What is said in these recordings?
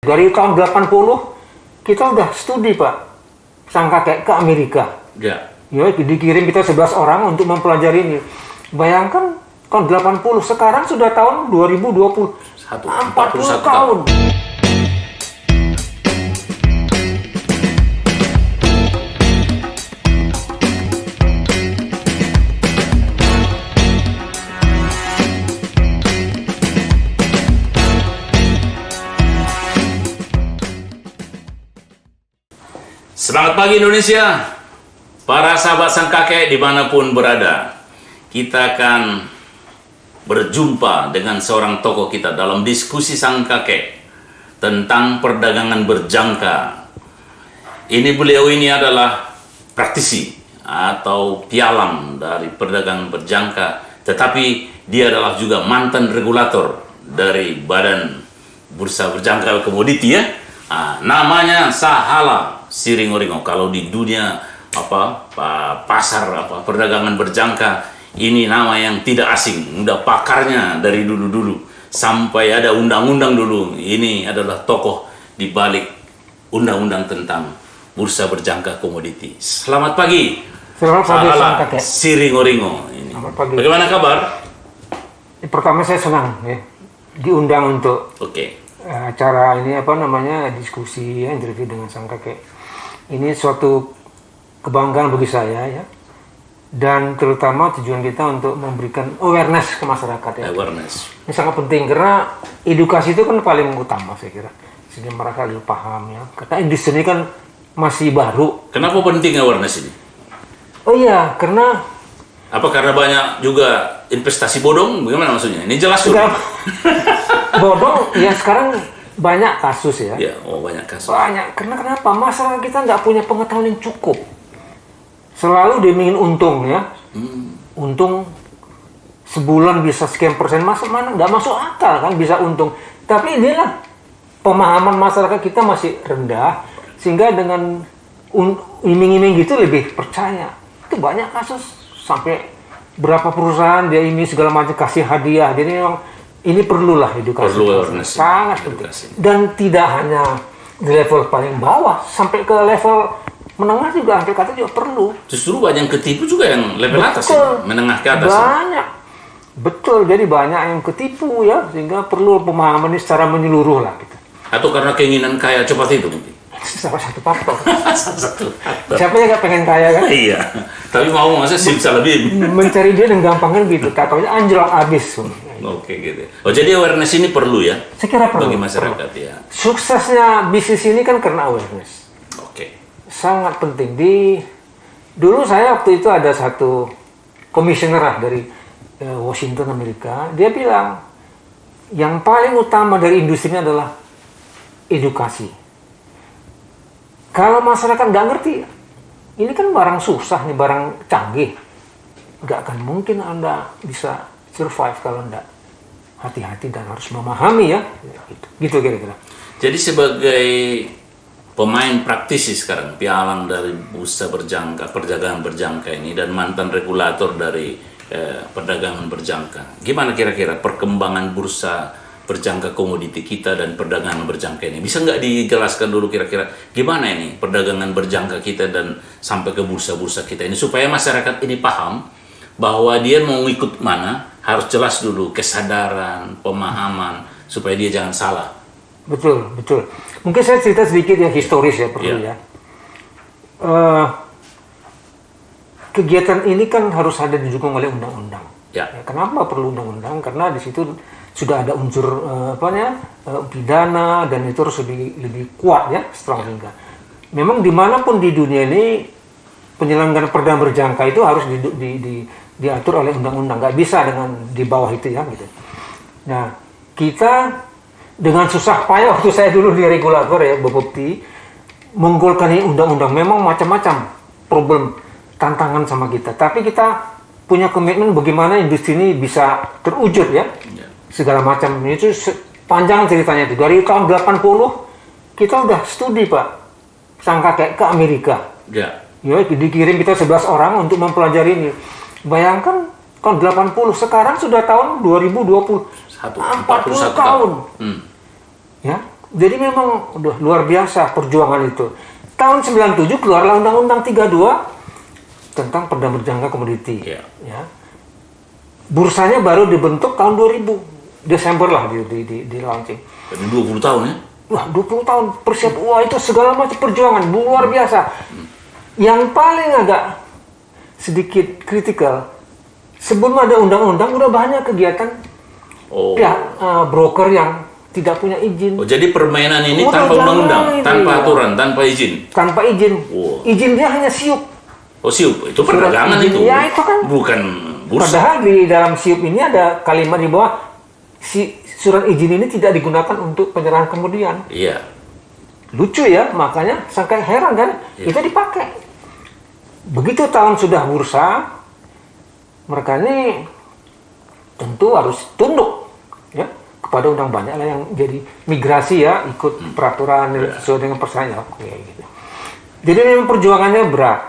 Dari tahun 80 kita udah studi Pak, sang kakek ke Amerika. Ya. Ya, dikirim kita 11 orang untuk mempelajari ini. Bayangkan tahun 80, sekarang sudah tahun 2020. 40 tahun. Selamat pagi Indonesia, para sahabat sang kakek dimanapun berada. Kita akan berjumpa dengan seorang tokoh kita dalam diskusi sang kakek tentang perdagangan berjangka. Beliau ini adalah praktisi atau pialang dari perdagangan berjangka, tetapi dia adalah juga mantan regulator dari Badan Bursa Berjangka Komoditi ya. Namanya Sahala Siringoringo. Kalau di dunia pasar perdagangan berjangka, ini nama yang tidak asing, udah pakarnya dari dulu sampai ada undang-undang dulu. Ini adalah tokoh di balik undang-undang tentang bursa berjangka komoditi. Selamat pagi. Selamat pagi Sahala kakek Siringoringo. Selamat pagi. Bagaimana kabar? Pertama saya senang ya diundang untuk acara ini diskusi ya, interview dengan sang kakek. Ini suatu kebanggaan bagi saya ya, dan terutama tujuan kita untuk memberikan awareness ke masyarakat ya. Awareness. Ini sangat penting karena edukasi itu kan paling utama saya kira, sehingga mereka lebih paham ya. Karena industri ini kan masih baru. Kenapa penting awareness ini? Oh iya, karena karena banyak juga investasi bodong? Bagaimana maksudnya? Ini jelas sudah. Bodong ya, sekarang banyak kasus ya. Ya, banyak kasus. Banyak. Karena kenapa? Masyarakat kita nggak punya pengetahuan yang cukup. Selalu dimingin untung ya. Untung sebulan bisa sekian persen, mana nggak masuk akal kan bisa untung. Tapi inilah pemahaman masyarakat kita masih rendah, sehingga dengan iming-iming gitu lebih percaya. Itu banyak kasus sampai berapa perusahaan dia ini segala macam kasih hadiah. Jadi memang ini perlulah edukasi. Sangat penting. Dan tidak hanya di level paling bawah, sampai ke level menengah juga, sampai kata juga perlu. Justru banyak yang ketipu juga yang level atas, ya? Menengah ke atas. Banyak. Betul, jadi banyak yang ketipu ya, sehingga perlu pemahaman ini secara menyeluruh lah gitu. Atau karena keinginan kaya cepat itu mungkin. Salah satu faktor. Salah satu faktor. Siapa yang gak pengen kaya kan? Iya. Tapi masa sih bisa lebih. Mencari dia dengan gampang kan gitu. Katanya anjlok abis. Oke gitu. Jadi awareness ini perlu ya? Saya kira perlu. Bagi masyarakat ya. Suksesnya bisnis ini kan karena awareness. Oke. Sangat penting. Dulu saya waktu itu ada satu komisioner dari Washington, Amerika. Dia bilang, yang paling utama dari industri ini adalah edukasi. Kalau masyarakat nggak ngerti, ini kan barang susah nih, barang canggih. Nggak akan mungkin Anda bisa survive kalau nggak hati-hati dan harus memahami ya. Gitu kira-kira. Jadi sebagai pemain praktisi sekarang, pialang dari bursa berjangka, perdagangan berjangka ini, dan mantan regulator dari perdagangan berjangka. Gimana kira-kira perkembangan bursa berjangka komoditi kita dan perdagangan berjangka ini? Bisa nggak dijelaskan dulu kira-kira gimana ini perdagangan berjangka kita dan sampai ke bursa-bursa kita ini, supaya masyarakat ini paham bahwa dia mau ikut mana, harus jelas dulu kesadaran, pemahaman, supaya dia jangan salah. Betul. Mungkin saya cerita sedikit yang historis ya, perlu ya. Kegiatan ini kan harus ada didukung oleh undang-undang. Ya. Kenapa perlu undang-undang? Karena di situ sudah ada unsur pidana, dan itu harus lebih kuat ya, strong sehingga. Memang dimanapun di dunia ini penyelenggaraan perdagangan berjangka itu harus diatur oleh undang-undang. Nggak bisa dengan di bawah itu ya gitu. Nah, kita dengan susah payah waktu saya dulu di regulator ya, berbukti menggolkan ini undang-undang. Memang macam-macam problem, tantangan sama kita. Tapi kita punya komitmen bagaimana industri ini bisa terwujud ya. Segala macam. Itu panjang ceritanya itu. Dari tahun 80 kita udah studi Pak, sang kakek ke Amerika. Ya, dikirim kita 11 orang untuk mempelajari ini. Bayangkan tahun 80, sekarang sudah tahun 2020. 40 tahun. Ya. Jadi memang udah luar biasa perjuangan itu. Tahun 97 keluarlah Undang-Undang 32 tentang perdana berjangka komoditi. Ya. Ya. Bursanya baru dibentuk tahun 2000, Desember lah di launching. Jadi 20 tahun ya? Wah, 20 tahun persiapan, wah itu segala macam perjuangan, luar biasa. Yang paling agak sedikit kritikal, sebelum ada undang-undang udah banyak kegiatan broker yang tidak punya izin. Oh, jadi permainan ini Udah tanpa undang-undang, jangan tanpa ini. aturan, tanpa izin. Tanpa izin. Wow. Izinnya hanya SIUP. Oh, SIUP, itu perdagangan izin. itu. Ya, itu kan. Bukan bursa. Padahal di dalam SIUP ini ada kalimat di bawah, surat izin ini tidak digunakan untuk penyerahan kemudian. Iya. Lucu ya, makanya sampai heran kan, itu dipakai. Begitu tahun sudah bursa, mereka ini tentu harus tunduk ya kepada undang banyak lah yang jadi migrasi ya, ikut peraturan sesuai dengan persyaratan gitu. Jadi memang perjuangannya berat.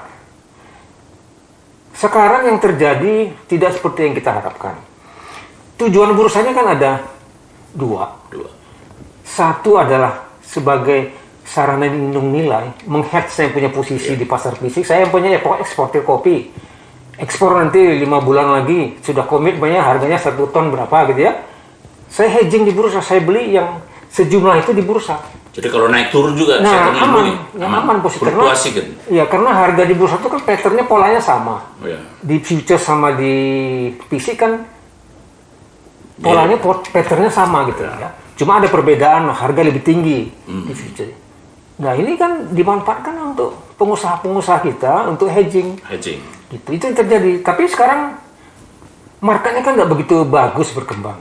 Sekarang yang terjadi tidak seperti yang kita harapkan. Tujuan bursanya kan ada dua. Satu adalah sebagai sarana lindung nilai, meng-hedge saya punya posisi di pasar fisik. Saya yang punya eksportir kopi. Ekspor nanti 5 bulan lagi sudah komit banyak harganya 1 ton berapa gitu ya. Saya hedging di bursa, saya beli yang sejumlah itu di bursa. Jadi kalau naik turun juga Nah, saya aman posisi fluktuasi kan. Iya, karena harga di bursa itu kan patternnya polanya sama. Ya. Di future sama di fisik kan polanya patternnya sama gitu ya. Cuma ada perbedaan, harga lebih tinggi di future. Nah, ini kan dimanfaatkan untuk pengusaha-pengusaha kita untuk hedging. Gitu. Itu yang terjadi. Tapi sekarang marketnya kan nggak begitu bagus berkembang,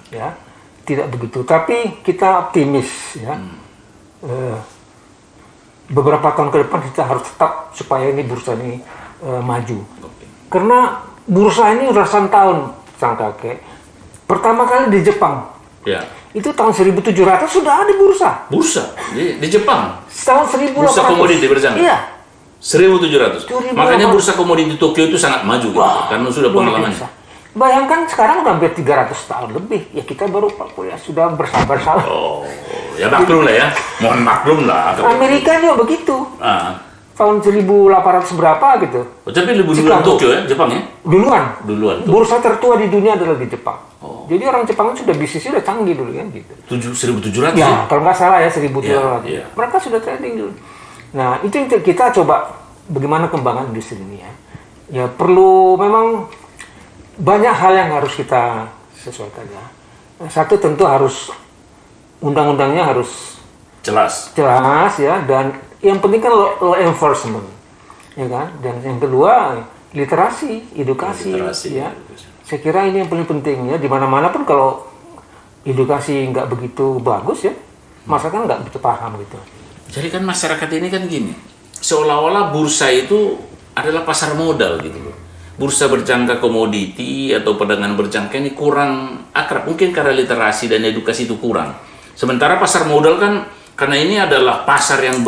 ya, tidak begitu. Tapi kita optimis, ya. Beberapa tahun ke depan kita harus tetap supaya ini bursa ini maju. Karena bursa ini ratusan tahun, sang kakek. Pertama kali di Jepang. Ya. Itu tahun 1700 sudah ada bursa. Bursa di Jepang. Tahun 1800. Bursa komoditi berjangka. Iya. 1700. Makanya bursa komoditi Tokyo itu sangat maju gitu, karena sudah pengalaman. Bayangkan sekarang udah hampir 300 tahun lebih. Ya kita baru 40 ya sudah bersabar-sabar. Oh, ya maklum lah ya. Mohon maklum lah. Amerika juga begitu. Tahun 1800 berapa gitu. Oh, tapi lebih duluan Tokyo ya, Jepang ya? Duluan. Bursa tertua di dunia adalah di Jepang. Jadi orang Jepang sudah bisnisnya udah canggih dulu kan gitu. 1700 ya? Kalau nggak salah ya 1700. Ya. Mereka sudah trading dulu. Nah itu yang kita coba bagaimana kembangan industri ini ya. Ya perlu memang banyak hal yang harus kita sesuaikan ya. Satu tentu harus undang-undangnya harus jelas ya, dan yang penting kan law enforcement ya kan, dan yang kedua literasi, edukasi. Ya. Saya kira ini yang paling penting ya, di mana-mana pun kalau edukasi nggak begitu bagus ya, masyarakat nggak begitu paham gitu. Jadi kan masyarakat ini kan gini, seolah-olah bursa itu adalah pasar modal gitu loh. Bursa berjangka komoditi atau perdagangan berjangka ini kurang akrab, mungkin karena literasi dan edukasi itu kurang. Sementara pasar modal kan, karena ini adalah pasar yang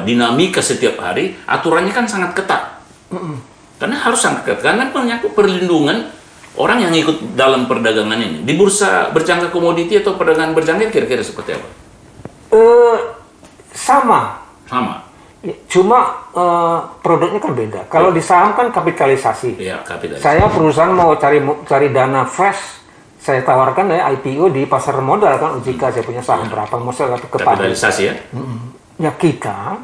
dinamika setiap hari, aturannya kan sangat ketat. Karena harus sangat ketat, karena menyangkut perlindungan orang yang ikut dalam perdagangan ini. Di bursa berjangka komoditi atau perdagangan berjangka kira-kira seperti apa? Sama. Ya, cuma produknya kan beda. Kalau di saham kan kapitalisasi. Iya, kapitalisasi. Saya perusahaan mau cari dana fresh, saya tawarkan ya IPO di pasar modal kan, OJK saya punya saham berapa, mau saya kepada. Kapitalisasi ya? Ya kita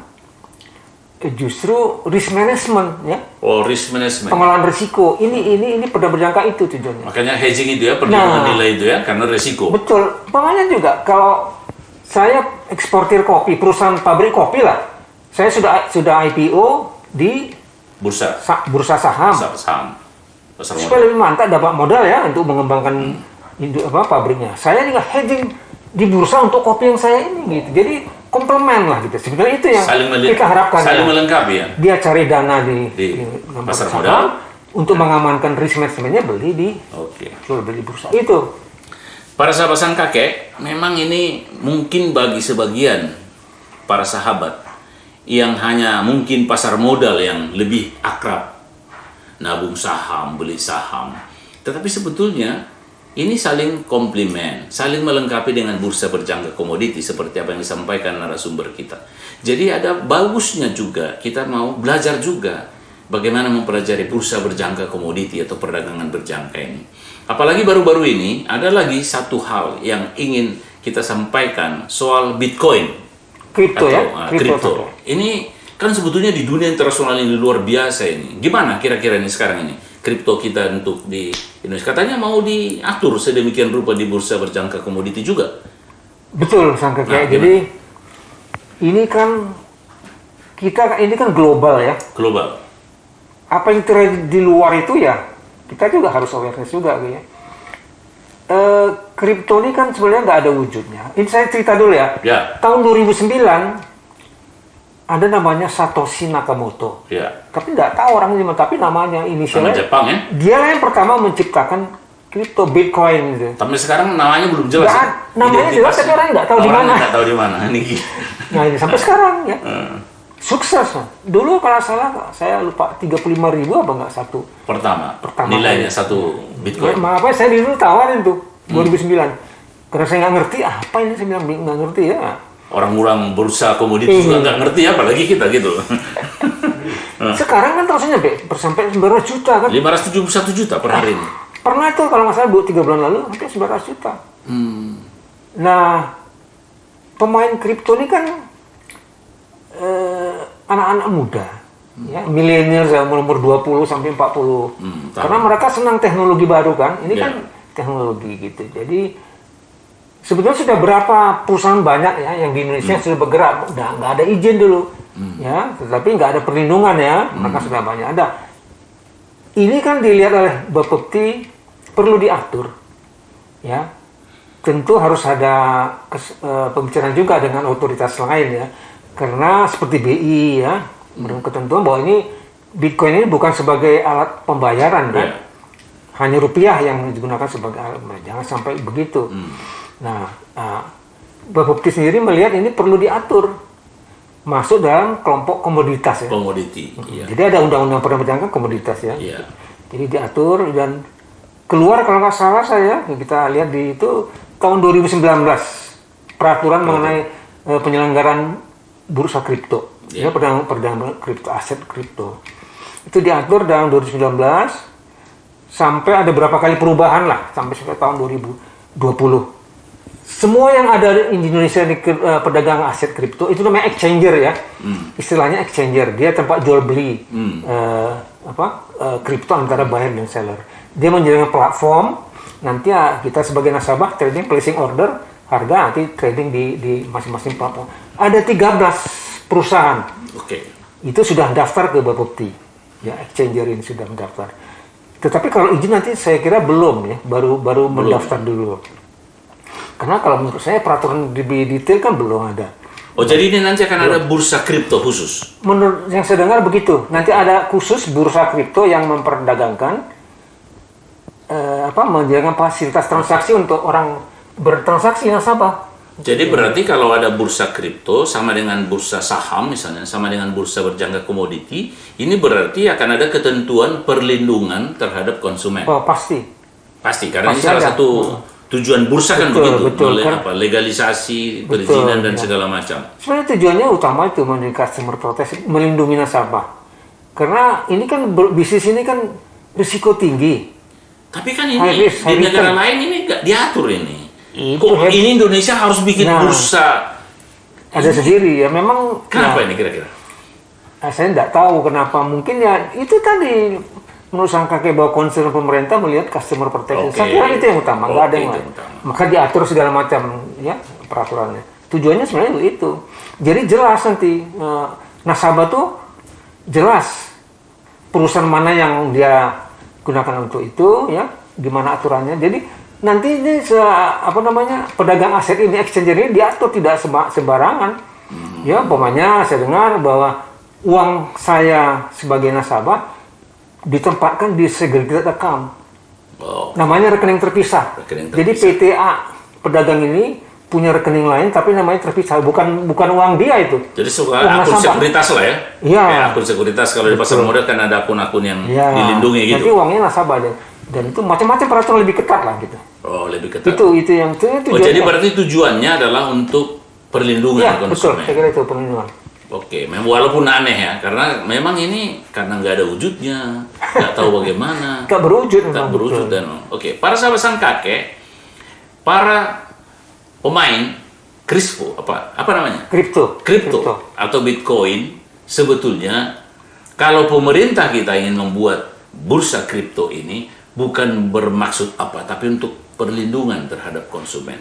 justru risk management ya. Oh, risk management. Pengelolaan risiko. Ini perdana berjangka itu tujuannya. Makanya hedging itu ya, perlindungan nilai itu ya, karena risiko. Betul. Makanya juga kalau saya eksportir kopi, perusahaan pabrik kopi lah, saya sudah IPO di bursa saham. Supaya lebih mantap dapat modal ya untuk mengembangkan pabriknya. Saya juga hedging di bursa untuk kopi yang saya ini gitu. Jadi komplement lah gitu. Sebenarnya itu yang kita harapkan. Saling melengkapi ya. Dia cari dana di pasar modal untuk mengamankan risk manajemennya beli di bursa itu. Para sahabat sang kakek, memang ini mungkin bagi sebagian para sahabat yang hanya mungkin pasar modal yang lebih akrab, nabung saham, beli saham. Tetapi sebetulnya ini saling komplement, saling melengkapi dengan bursa berjangka komoditi seperti apa yang disampaikan narasumber kita. Jadi ada bagusnya juga kita mau belajar juga bagaimana mempelajari bursa berjangka komoditi atau perdagangan berjangka ini. Apalagi baru-baru ini ada lagi satu hal yang ingin kita sampaikan soal Bitcoin. Kripto ya? Kripto. Ini kan sebetulnya di dunia internasional ini luar biasa ini. Gimana kira-kira ini sekarang ini? Kripto kita untuk di Indonesia katanya mau diatur sedemikian rupa di bursa berjangka komoditi juga. Betul, Sang Kakek. Jadi ini kan global ya. Global. Apa yang terjadi di luar itu ya kita juga harus awareness juga ya. Kripto ini kan sebenarnya nggak ada wujudnya. Ini saya cerita dulu ya. Tahun 2009 ada namanya Satoshi Nakamoto. Tapi nggak tahu orangnya, tapi namanya inisialnya. Nama Jepang ya? Dia lah yang pertama menciptakan kripto Bitcoin gitu. Tapi sekarang namanya belum jelas. Namanya jelas tapi orang nggak tahu di mana. Nggak tahu di mana. Nah ini sampai sekarang ya. Sukses. Dulu kalau salah saya lupa 35.000 apa nggak satu. Pertama Nilainya satu Bitcoin. Ya, apa saya dulu tawarin tuh 2009. Karena saya nggak ngerti apa ini, saya bilang nggak ngerti ya. Orang-orang bursa komoditi juga nggak ngerti, apalagi kita gitu. Sekarang kan terus nyampe sampai 900 juta kan? 571 juta per hari ini. Pernah itu kalau nggak salah 3 bulan lalu hampir 900 juta. Nah, pemain kripto ini kan anak-anak muda, ya, milenial umur 20 sampai 40. Karena mereka senang teknologi baru kan. Ini kan teknologi gitu. Jadi sebetulnya sudah berapa perusahaan banyak ya yang di Indonesia sudah bergerak, nggak ada izin dulu, ya, tetapi nggak ada perlindungan ya, mereka sudah banyak ada. Ini kan dilihat oleh Bapepti perlu diatur, ya, tentu harus ada pembicaraan juga dengan otoritas lain ya, karena seperti BI ya, ketentuan bahwa ini Bitcoin ini bukan sebagai alat pembayaran kan, hanya rupiah yang digunakan sebagai alat pembayaran, jangan sampai begitu. Nah, Bapepti sendiri melihat ini perlu diatur masuk dalam kelompok komoditas ya. Komoditi. Jadi ada undang-undang perdagangan komoditas ya. Jadi diatur dan keluar kalau nggak salah kita lihat di itu tahun 2019 peraturan mengenai penyelenggaraan bursa kripto. Ya, perdagangan kripto, aset kripto. Itu diatur dalam 2019 sampai ada berapa kali perubahan lah sampai tahun 2020. Semua yang ada di Indonesia di perdagangan aset kripto itu namanya exchanger ya, istilahnya exchanger. Dia tempat jual beli kripto antara buyer dan seller. Dia menjadikan platform. Nanti ya, kita sebagai nasabah trading placing order harga nanti trading di masing-masing platform. Ada 13 perusahaan. Itu sudah daftar ke Bapepti. Ya, exchanger ini sudah mendaftar. Tetapi kalau izin nanti saya kira belum ya, baru mendaftar dulu. Karena kalau menurut saya peraturan lebih detail kan belum ada. Oh, jadi ini nanti akan ada bursa kripto khusus? Menurut yang saya dengar begitu. Nanti ada khusus bursa kripto yang memperdagangkan menjalankan fasilitas transaksi untuk orang bertransaksi nasabah. Jadi berarti kalau ada bursa kripto sama dengan bursa saham misalnya, sama dengan bursa berjangka komoditi, ini berarti akan ada ketentuan perlindungan terhadap konsumen. Oh, pasti. Karena ini salah satu tujuan bursa kan begitu, legalisasi, perizinan dan segala macam. Sebenarnya tujuannya utama itu menjadi customer protection, melindungi nasabah. Karena ini kan bisnis ini kan risiko tinggi. Tapi kan ini di negara lain ini nggak diatur ini. Kok ini Indonesia harus bikin bursa? Ada sendiri ya, memang. Kenapa ini kira-kira? Saya nggak tahu kenapa. Mungkin ya itu tadi. Menurut Sang Kakek bahwa concern pemerintah melihat customer protection. Saya kira itu yang utama, nggak ada yang lain. Maka diatur segala macam ya peraturannya. Tujuannya sebenarnya itu. Jadi jelas nanti nasabah tuh jelas perusahaan mana yang dia gunakan untuk itu ya, gimana aturannya. Jadi nanti ini pedagang aset ini, exchanger ini diatur tidak sembarangan. Ya, umpamanya saya dengar bahwa uang saya sebagai nasabah ditempatkan di segregated account. Namanya rekening terpisah. Jadi PTA pedagang ini punya rekening lain tapi namanya terpisah, bukan uang dia itu. Jadi akun sekuritas lah ya. Iya. Akun sekuritas kalau di pasar modal kan ada akun-akun yang dilindungi gitu. Nanti uangnya nasabah deh. Dan itu macam-macam peraturan lebih ketat lah gitu. Oh, lebih ketat. Itu yang jadi berarti tujuannya adalah untuk perlindungan ya, konsumen. Betul, saya kira itu perlindungan. Oke, walaupun aneh ya, karena memang ini karena nggak ada wujudnya, nggak tahu bagaimana. Tak berwujud. Tak berwujud dan oke. Para sahabat sang kakek, para pemain apa namanya? Kripto atau Bitcoin, sebetulnya kalau pemerintah kita ingin membuat bursa kripto ini bukan bermaksud apa, tapi untuk perlindungan terhadap konsumen.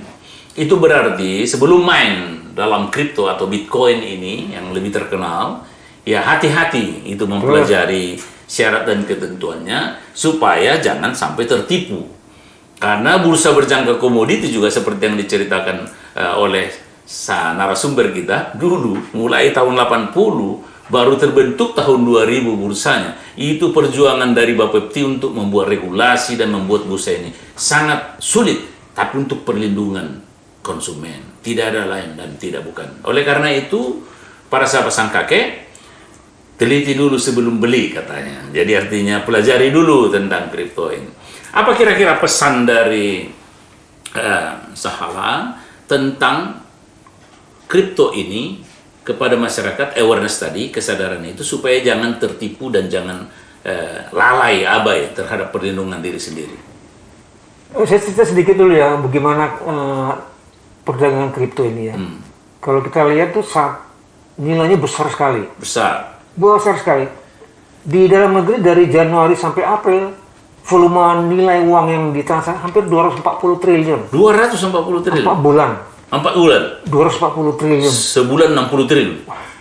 Itu berarti sebelum main dalam kripto atau Bitcoin ini yang lebih terkenal, ya hati-hati itu mempelajari syarat dan ketentuannya supaya jangan sampai tertipu. Karena bursa berjangka komoditi juga seperti yang diceritakan oleh narasumber kita dulu, mulai tahun 80 baru terbentuk tahun 2000 bursanya. Itu perjuangan dari Bapepti untuk membuat regulasi dan membuat bursa ini sangat sulit, tapi untuk perlindungan konsumen, tidak ada lain dan tidak bukan. Oleh karena itu, para sahabat sang kakek, teliti dulu sebelum beli katanya. Jadi artinya pelajari dulu tentang kripto ini. Apa kira-kira pesan dari Sahala tentang kripto ini kepada masyarakat, awareness tadi, kesadaran itu, supaya jangan tertipu dan jangan lalai, abai terhadap perlindungan diri sendiri? Saya cerita sedikit dulu ya, bagaimana perdagangan kripto ini ya. Kalau kita lihat tuh nilainya besar sekali. Besar sekali. Di dalam negeri dari Januari sampai April, volume nilai uang yang ditransaksi hampir 240 triliun. 240 triliun? 4 bulan. 4 bulan? 240 triliun. Sebulan 60 triliun?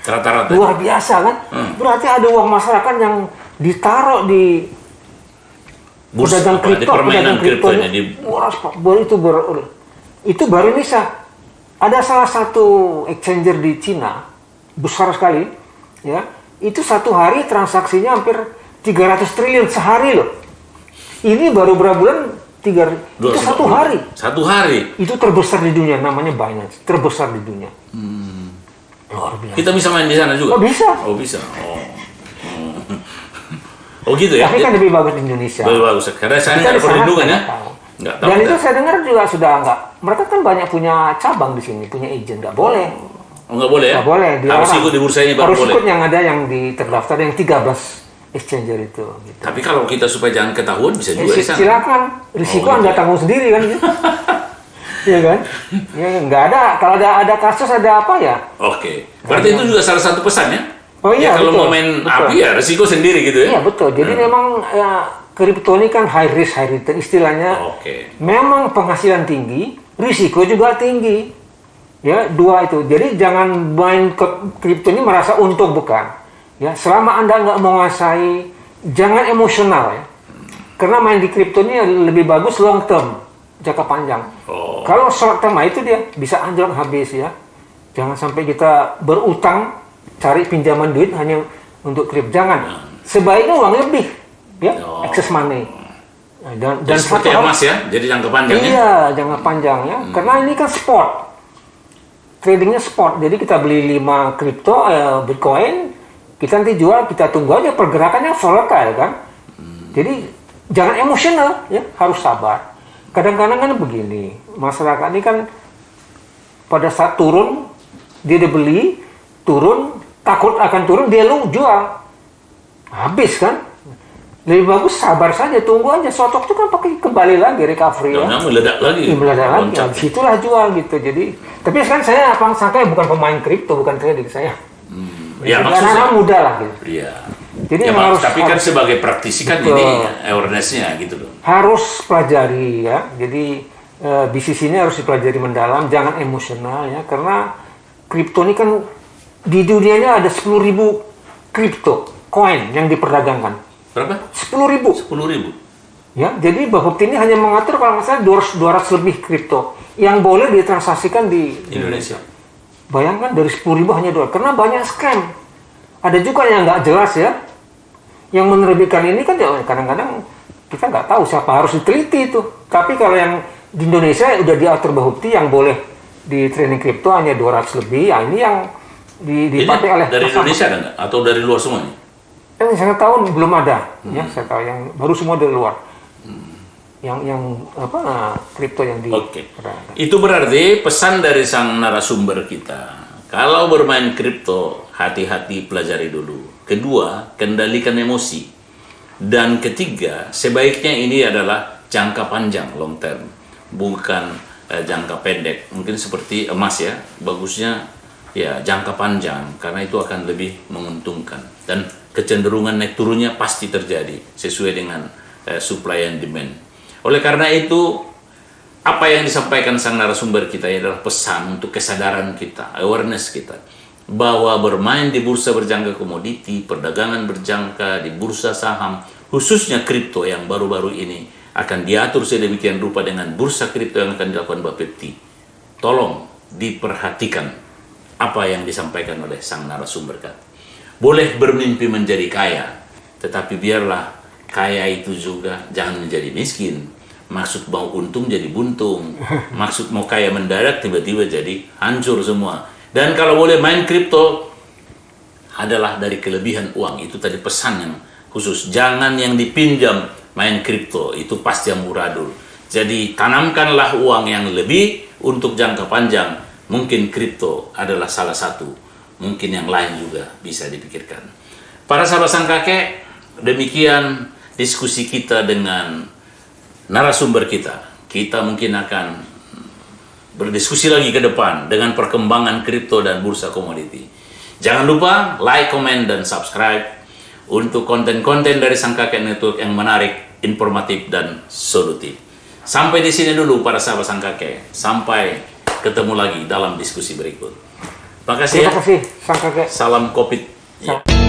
Rata-rata? Luar biasa kan? Berarti ada uang masyarakat yang ditaruh di pedagang kripto. Pedagang kripto itu baru Indonesia. Ada salah satu exchanger di Cina, besar sekali, ya. Itu satu hari transaksinya hampir 300 triliun sehari loh. Ini baru berapa bulan? Itu satu hari. Satu hari? Itu terbesar di dunia, namanya Binance. Terbesar di dunia. Luar biasa. Kita bisa main di sana juga? Oh bisa. Oh bisa. Oh gitu ya? Tapi kan lebih bagus di Indonesia. Lebih bagus, karena saya nggak ada perlindungan ya? Nggak tahu. Dan itu saya dengar juga sudah nggak. Mereka kan banyak punya cabang di sini, punya agent. Nggak boleh. Oh nggak boleh ya? Nggak boleh. Harus ikut di bursa ini baru boleh? Harus ikut yang ada yang terdaftar, yang 13 exchanger itu. Gitu. Tapi kalau kita supaya jangan ketahuan bisa juga di sana. Silakan. Risiko Anda tanggung sendiri kan. Iya kan? Ya nggak ada. Kalau ada kasus ada apa ya? Oke. Berarti itu juga salah satu pesan ya? Oh iya, ya, kalau mau main api ya risiko sendiri gitu ya? Iya betul. Jadi memang ya, kripto ini kan high risk high return istilahnya. Memang penghasilan tinggi, risiko juga tinggi. Ya, dua itu. Jadi jangan main ke kripto ini merasa untung, bukan. Ya, selama Anda nggak menguasai, jangan emosional ya. Karena main di kripto ini lebih bagus long term, jangka panjang. Kalau short term itu dia bisa anjlok habis ya. Jangan sampai kita berutang cari pinjaman duit hanya untuk kripto. Jangan. Sebaiknya uang lebih ya, excess money. Dan seperti emas ya, jadi jangka panjang ya? Iya, jangka panjang ya. Karena ini kan spot. Tradingnya spot. Jadi kita beli 5 kripto, Bitcoin, kita nanti jual, kita tunggu aja pergerakannya volatile kan. Jadi jangan emosional ya, harus sabar. Kadang-kadang kan begini, masyarakat ini kan pada saat turun, dia beli, turun, takut akan turun, dia jual. Habis kan. Lebih bagus sabar saja, tunggu aja. Sotok itu kan pakai kembali lagi recovery ya. Meledak lagi. Meledak lagi. Ya, disitulah jual gitu. Jadi, tapi sekarang saya sangka bukan pemain kripto, bukan trading saya. Ya maksudnya anak muda lah gitu. Iya. Jadi ya, tapi kan sebagai praktisi kan ini awareness-nya gitu loh. Harus pelajari ya. Jadi bisnis ini harus dipelajari mendalam, jangan emosional ya. Karena kripto ini kan di dunianya ada 10.000 kripto coin yang diperdagangkan. Berapa? 10.000. 10.000. Ya, jadi Bapepti ini hanya mengatur kalau nggak salah 200 lebih kripto yang boleh ditransaksikan di Indonesia. Bayangkan dari 10.000 hanya 2, karena banyak scam. Ada juga yang nggak jelas ya, yang menerbitkan ini kan ya, kadang-kadang kita nggak tahu siapa, harus diteliti itu. Tapi kalau yang di Indonesia udah diatur Bapepti yang boleh di trading kripto hanya 200 lebih, ya ini yang dipakai oleh dari Indonesia kan atau dari luar semuanya? Yang saya tahu belum ada, ya saya tahu yang baru semua dari luar. kripto yang di. Oke. Itu berarti pesan dari sang narasumber kita. Kalau bermain kripto, hati-hati pelajari dulu. Kedua, kendalikan emosi. Dan ketiga, sebaiknya ini adalah jangka panjang, long term, bukan jangka pendek. Mungkin seperti emas ya, bagusnya ya jangka panjang karena itu akan lebih menguntungkan. Dan kecenderungan naik turunnya pasti terjadi sesuai dengan supply and demand. Oleh karena itu, apa yang disampaikan sang narasumber kita adalah pesan untuk kesadaran kita, awareness kita, bahwa bermain di bursa berjangka komoditi, perdagangan berjangka di bursa saham, khususnya kripto yang baru-baru ini akan diatur sedemikian rupa dengan bursa kripto yang akan dilakukan Bapepti. Tolong diperhatikan apa yang disampaikan oleh sang narasumber kita. Boleh bermimpi menjadi kaya, tetapi biarlah kaya itu juga jangan menjadi miskin. Maksud mau untung jadi buntung, maksud mau kaya mendadak tiba-tiba jadi hancur semua. Dan kalau boleh main kripto adalah dari kelebihan uang. Itu tadi pesan yang khusus, jangan yang dipinjam main kripto, itu pasti yang muradul. Jadi tanamkanlah uang yang lebih untuk jangka panjang. Mungkin kripto adalah salah satu, mungkin yang lain juga bisa dipikirkan. Para sahabat sang kakek, demikian diskusi kita dengan narasumber kita. Kita mungkin akan berdiskusi lagi ke depan dengan perkembangan kripto dan bursa komoditi. Jangan lupa like, comment, dan subscribe untuk konten-konten dari Sang Kakek Network yang menarik, informatif, dan solutif. Sampai di sini dulu para sahabat Sang Kakek. Sampai ketemu lagi dalam diskusi berikut. Terima kasih ya. Terima kasih Sang Kakek. Salam COVID. Ya.